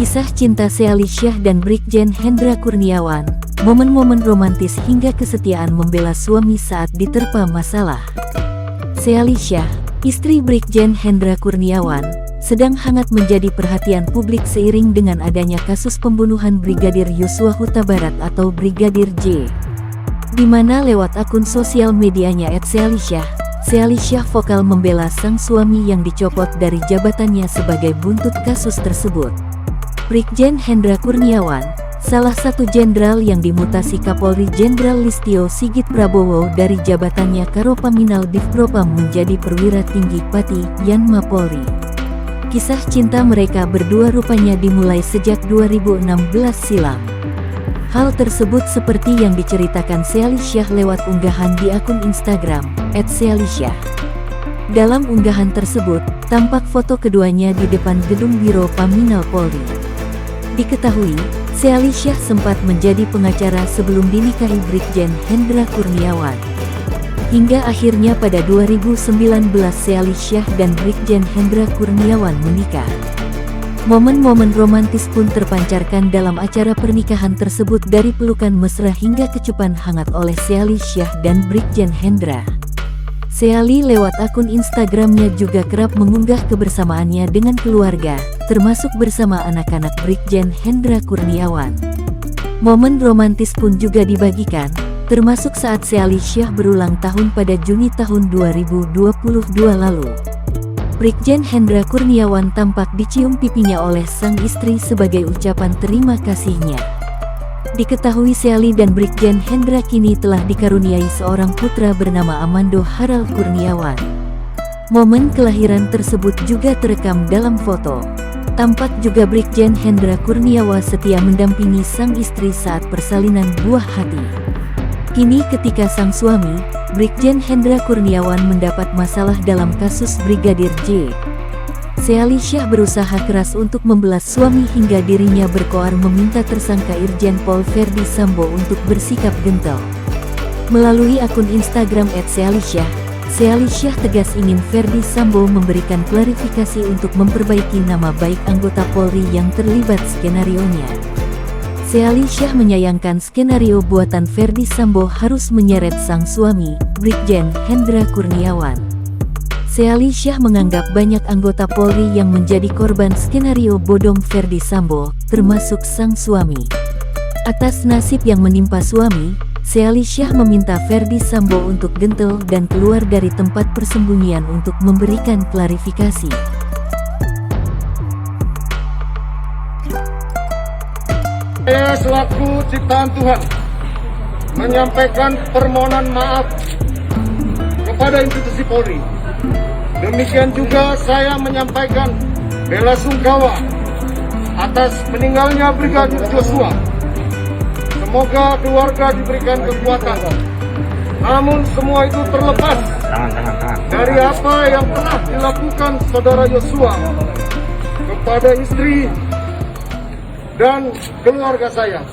Kisah cinta Sealisyah dan Brigjen Hendra Kurniawan, momen-momen romantis hingga kesetiaan membela suami saat diterpa masalah. Sealisyah, istri Brigjen Hendra Kurniawan, sedang hangat menjadi perhatian publik seiring dengan adanya kasus pembunuhan Brigadir Yosua Huta Barat atau Brigadir J. Di mana lewat akun sosial medianya @Sealisyah vokal membela sang suami yang dicopot dari jabatannya sebagai buntut kasus tersebut. Brigjen Hendra Kurniawan, salah satu jenderal yang dimutasi Kapolri Jenderal Listio Sigit Prabowo dari jabatannya Karopaminal Divpropam menjadi perwira tinggi Pati Yanma Polri. Kisah cinta mereka berdua rupanya dimulai sejak 2016 silam. Hal tersebut seperti yang diceritakan Sealisyah lewat unggahan di akun Instagram @Sealisyah. Dalam unggahan tersebut, tampak foto keduanya di depan gedung Biro Paminal Polri. Diketahui, Sealisyah sempat menjadi pengacara sebelum dinikahi Brigjen Hendra Kurniawan. Hingga akhirnya pada 2019 Sealisyah dan Brigjen Hendra Kurniawan menikah. Momen-momen romantis pun terpancarkan dalam acara pernikahan tersebut dari pelukan mesra hingga kecupan hangat oleh Sealisyah dan Brigjen Hendra. Seali lewat akun Instagramnya juga kerap mengunggah kebersamaannya dengan keluarga, termasuk bersama anak-anak Brigjen Hendra Kurniawan. Momen romantis pun juga dibagikan, termasuk saat Sealisyah berulang tahun pada Juni tahun 2022 lalu. Brigjen Hendra Kurniawan tampak dicium pipinya oleh sang istri sebagai ucapan terima kasihnya. Diketahui Seali dan Brigjen Hendra kini telah dikaruniai seorang putra bernama Amando Harald Kurniawan. Momen kelahiran tersebut juga terekam dalam foto. Tampak juga Brigjen Hendra Kurniawan setia mendampingi sang istri saat persalinan buah hati. Kini ketika sang suami, Brigjen Hendra Kurniawan mendapat masalah dalam kasus Brigadir J. Sealisyah berusaha keras untuk membelas suami hingga dirinya berkoar meminta tersangka Irjen Pol Verdi Sambo untuk bersikap gentle. Melalui akun Instagram @Sealisyah, Sealisyah tegas ingin Verdi Sambo memberikan klarifikasi untuk memperbaiki nama baik anggota Polri yang terlibat skenarionya. Sealisyah menyayangkan skenario buatan Verdi Sambo harus menyeret sang suami, Brigjen Hendra Kurniawan. Sealisyah menganggap banyak anggota Polri yang menjadi korban skenario bodong Verdi Sambo, termasuk sang suami. Atas nasib yang menimpa suami, Sealisyah meminta Verdi Sambo untuk gentle dan keluar dari tempat persembunyian untuk memberikan klarifikasi. Saya selaku ciptaan Tuhan menyampaikan permohonan maaf kepada institusi Polri. Demikian juga saya menyampaikan bela sungkawa atas meninggalnya Brigadir Yosua. Semoga keluarga diberikan kekuatan. Namun semua itu terlepas dari apa yang telah dilakukan saudara Yosua kepada istri dan keluarga saya.